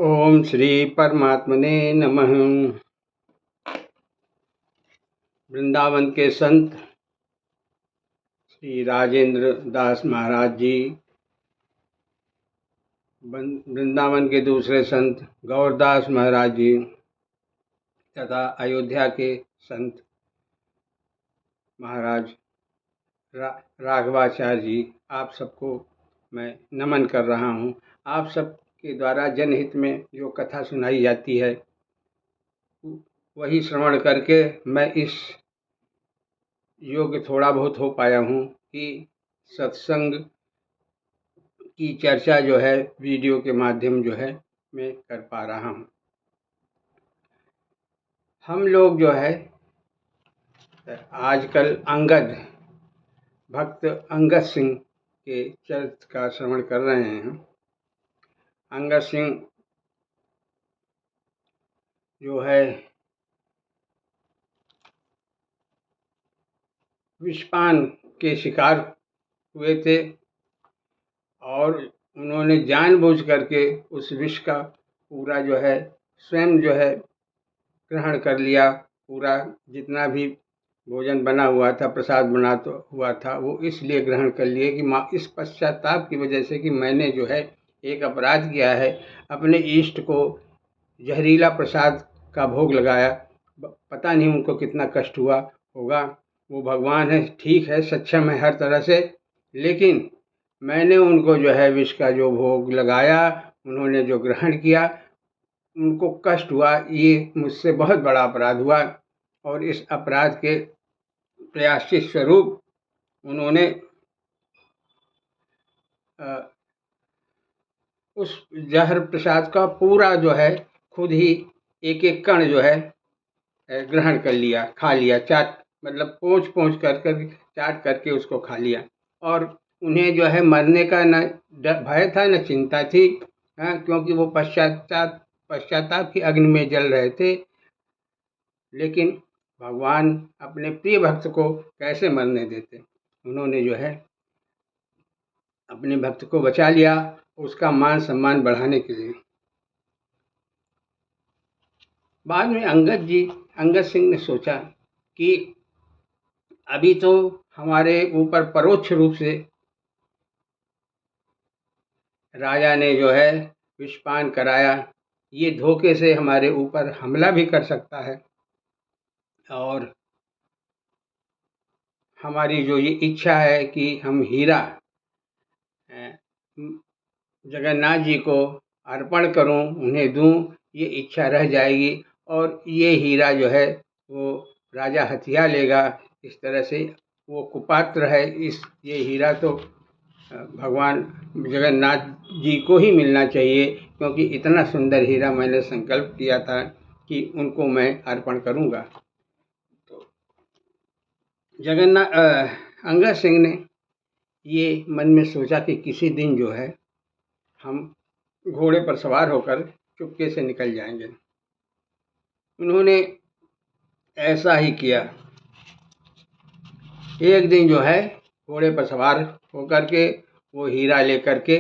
ओम श्री परमात्मने नमः। वृंदावन के संत श्री राजेंद्र दास महाराज जी, वृंदावन के दूसरे संत गौरदास महाराज जी तथा अयोध्या के संत महाराज राघवाचार्य जी, आप सबको मैं नमन कर रहा हूँ। आप सब के द्वारा जनहित में जो कथा सुनाई जाती है वही श्रवण करके मैं इस योग्य थोड़ा बहुत हो पाया हूँ कि सत्संग की चर्चा जो है वीडियो के माध्यम जो है मैं कर पा रहा हूँ। हम लोग जो है आजकल भक्त अंगद सिंह के चरित्र का श्रवण कर रहे हैं। अंगद सिंह जो है विषपान के शिकार हुए थे और उन्होंने जानबूझ करके उस विष का पूरा जो है स्वयं जो है ग्रहण कर लिया। पूरा जितना भी भोजन बना हुआ था, प्रसाद बना तो हुआ था, वो इसलिए ग्रहण कर लिए कि इस पश्चाताप की वजह से कि मैंने जो है एक अपराध किया है, अपने इष्ट को जहरीला प्रसाद का भोग लगाया। पता नहीं उनको कितना कष्ट हुआ होगा। वो भगवान है, ठीक है, सक्षम है हर तरह से, लेकिन मैंने उनको जो है विष का जो भोग लगाया, उन्होंने जो ग्रहण किया, उनको कष्ट हुआ। ये मुझसे बहुत बड़ा अपराध हुआ और इस अपराध के प्रायश्चित स्वरूप उन्होंने उस जहर प्रसाद का पूरा जो है खुद ही एक एक कण जो है ग्रहण कर लिया, खा लिया, मतलब पोंछ कर चाट करके उसको खा लिया। और उन्हें जो है मरने का न भय था न चिंता थी, क्योंकि वो पश्चाताप की अग्नि में जल रहे थे। लेकिन भगवान अपने प्रिय भक्त को कैसे मरने देते। उन्होंने जो है अपने भक्त को बचा लिया, उसका मान सम्मान बढ़ाने के लिए। बाद में अंगद सिंह ने सोचा कि अभी तो हमारे ऊपर परोक्ष रूप से राजा ने जो है विषपान कराया, ये धोखे से हमारे ऊपर हमला भी कर सकता है। और हमारी जो ये इच्छा है कि हम हीरा जगन्नाथ जी को अर्पण करूं, उन्हें दूं, ये इच्छा रह जाएगी और ये हीरा जो है वो राजा हथिया लेगा। इस तरह से वो कुपात्र है। ये हीरा तो भगवान जगन्नाथ जी को ही मिलना चाहिए, क्योंकि इतना सुंदर हीरा मैंने संकल्प किया था कि उनको मैं अर्पण करूंगा। तो अंगद सिंह ने ये मन में सोचा कि किसी दिन जो है हम घोड़े पर सवार होकर चुपके से निकल जाएंगे। उन्होंने ऐसा ही किया। एक दिन जो है घोड़े पर सवार होकर के वो हीरा लेकर के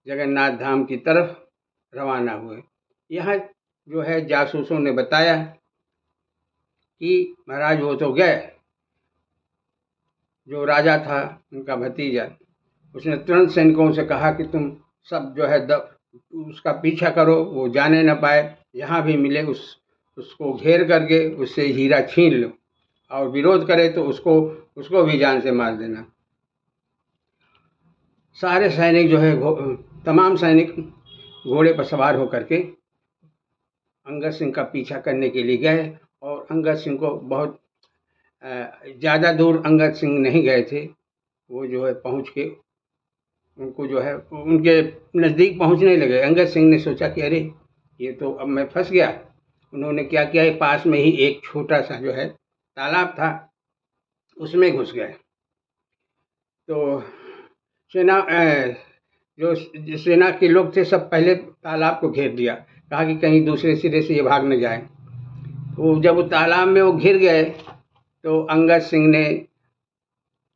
जगन्नाथ धाम की तरफ रवाना हुए। यहाँ जो है जासूसों ने बताया कि महाराज वो तो गए, जो राजा था उनका भतीजा, उसने तुरंत सैनिकों से कहा कि तुम सब जो है उसका पीछा करो, वो जाने न पाए, यहाँ भी मिले उसको घेर करके उससे हीरा छीन लो, और विरोध करे तो उसको भी जान से मार देना। सारे सैनिक जो है तमाम सैनिक घोड़े पर सवार होकर के अंगद सिंह का पीछा करने के लिए गए। और अंगद सिंह को बहुत ज़्यादा दूर अंगद सिंह नहीं गए थे। वो जो है पहुँच के उनको जो है उनके नज़दीक पहुँचने लगे। अंगद सिंह ने सोचा कि अरे ये तो अब मैं फंस गया। उन्होंने क्या किया, पास में ही एक छोटा सा जो है तालाब था, उसमें घुस गए। तो जो सेना के लोग थे सब पहले तालाब को घेर दिया, कहा कि कहीं दूसरे सिरे से ये भाग न जाए। तो जब वो तालाब में वो घिर गए तो अंगद सिंह ने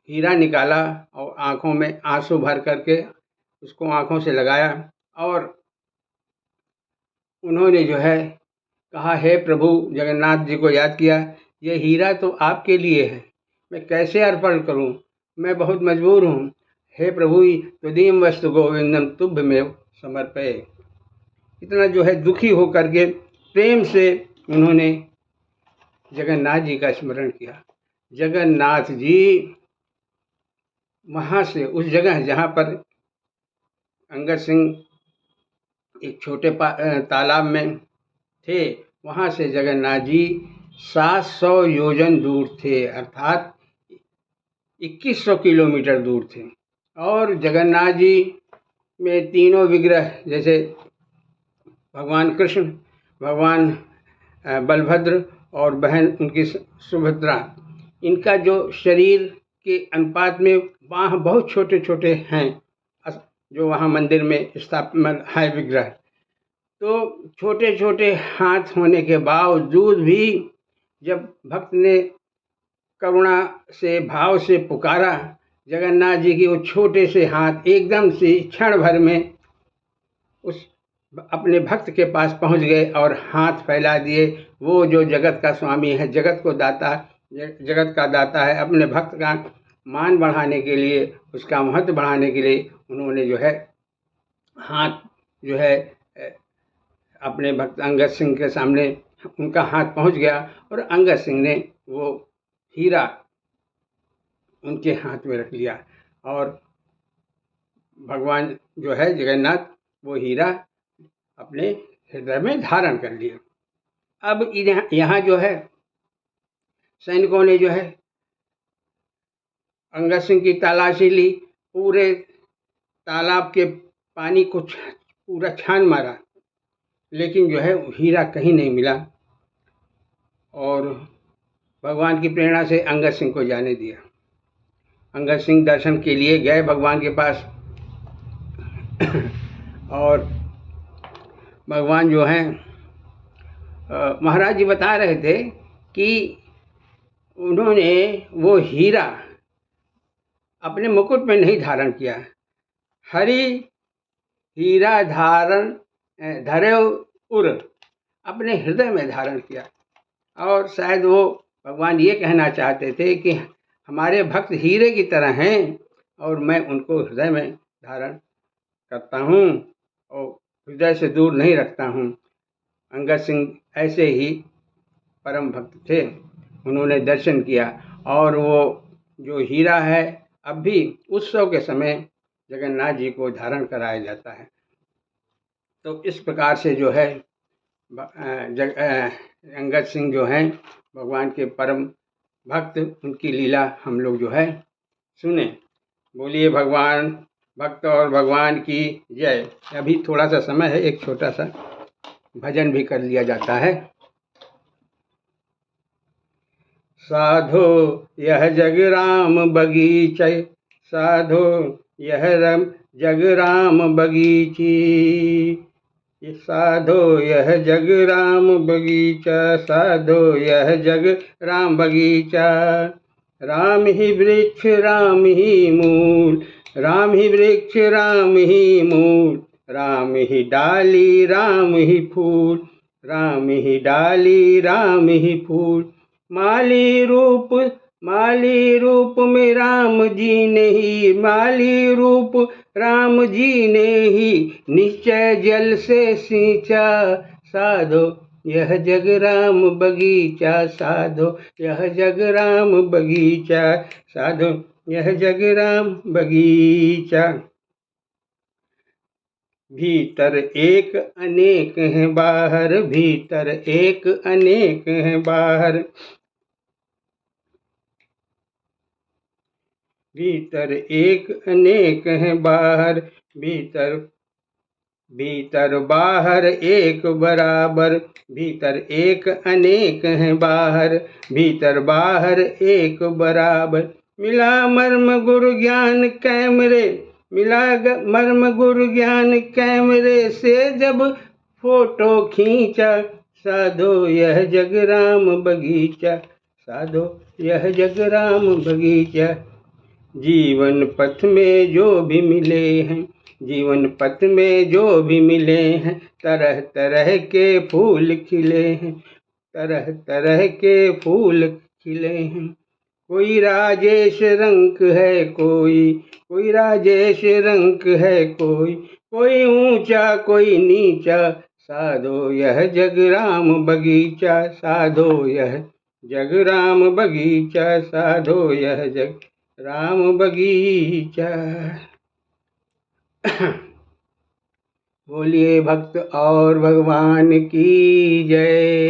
हीरा निकाला और आंखों में आंसू भर करके उसको आंखों से लगाया और उन्होंने जो है कहा, हे प्रभु, जगन्नाथ जी को याद किया, ये हीरा तो आपके लिए है, मैं कैसे अर्पण करूं, मैं बहुत मजबूर हूं। हे प्रभु, त्वदीयं वस्तु गोविंदम तुभ्यमेव समर्पये। इतना जो है दुखी होकर के प्रेम से उन्होंने जगन्नाथ जी का स्मरण किया। जगन्नाथ जी वहाँ से, उस जगह जहाँ पर अंगद सिंह एक छोटे तालाब में थे, वहाँ से जगन्नाथ जी 700 योजन दूर थे, अर्थात 2100 किलोमीटर दूर थे। और जगन्नाथ जी में तीनों विग्रह, जैसे भगवान कृष्ण, भगवान बलभद्र और बहन उनकी सुभद्रा, इनका जो शरीर के अनुपात में बाह बहुत छोटे छोटे हैं, जो वहाँ मंदिर में स्थापित है विग्रह। तो छोटे छोटे हाथ होने के बावजूद भी जब भक्त ने करुणा से, भाव से पुकारा, जगन्नाथ जी की वो छोटे से हाथ एकदम से क्षण भर में उस अपने भक्त के पास पहुंच गए और हाथ फैला दिए। वो जो जगत का स्वामी है, जगत को दाता, जगत का दाता है, अपने भक्त का मान बढ़ाने के लिए, उसका महत्व बढ़ाने के लिए उन्होंने जो है हाथ जो है अपने भक्त अंगद सिंह के सामने, उनका हाथ पहुंच गया और अंगद सिंह ने वो हीरा उनके हाथ में रख लिया और भगवान जो है जगन्नाथ वो हीरा अपने हृदय में धारण कर लिया। अब यहाँ जो है सैनिकों ने जो है अंगद सिंह की तलाशी ली, पूरे तालाब के पानी को पूरा छान मारा, लेकिन जो है हीरा कहीं नहीं मिला। और भगवान की प्रेरणा से अंगद सिंह को जाने दिया। अंगद सिंह दर्शन के लिए गए भगवान के पास और भगवान जो हैं महाराज जी बता रहे थे कि उन्होंने वो हीरा अपने मुकुट में नहीं धारण किया, हरि हीरा धारण धरे उर अपने हृदय में धारण किया। और शायद वो भगवान ये कहना चाहते थे कि हमारे भक्त हीरे की तरह हैं और मैं उनको हृदय में धारण करता हूँ और हृदय से दूर नहीं रखता हूँ। अंगद सिंह ऐसे ही परम भक्त थे, उन्होंने दर्शन किया और वो जो हीरा है अब भी उत्सव के समय जगन्नाथ जी को धारण कराया जाता है। तो इस प्रकार से जो है अंगद सिंह जो हैं भगवान के परम भक्त, उनकी लीला हम लोग जो है सुने। बोलिए भगवान भक्त और भगवान की जय। अभी थोड़ा सा समय है, एक छोटा सा भजन भी कर लिया जाता है। साधो यह जग राम बगीचे, साधो यह जग राम बगीची, साधो यह जग राम बगीचा, साधो यह जग राम बगीचा। राम ही वृक्ष राम ही मूल, राम ही वृक्ष राम ही मूल, राम ही डाली राम ही फूल, राम ही डाली राम ही फूल। माली रूप में राम जी ने ही, माली रूप राम जी ने ही निश्चय जल से सींचा। साधो यह जग राम बगीचा, साधो यह जग राम बगीचा, साधो यह जग राम बगीचा। भीतर एक अनेक हैं बाहर, भीतर एक अनेक हैं बाहर, भीतर एक अनेक हैं बाहर, भीतर भीतर बाहर एक बराबर, भीतर एक अनेक हैं बाहर, भीतर बाहर एक बराबर। मिला मर्म गुरु ज्ञान कैमरे, मिला मर्म गुरु ज्ञान कैमरे से जब फोटो खींचा। साधो यह जग राम बगीचा, साधो यह जग राम बगीचा। जीवन पथ में जो भी मिले हैं, जीवन पथ में जो भी मिले हैं, तरह तरह के फूल खिले हैं, तरह तरह के फूल खिले हैं। कोई राजेश रंग है, कोई राजेश रंग है, कोई ऊंचा कोई नीचा, साधो यह जग राम बगीचा, साधो यह जग राम बगीचा, साधो यह जग राम बगीचा। बोलिए भक्त और भगवान की जय।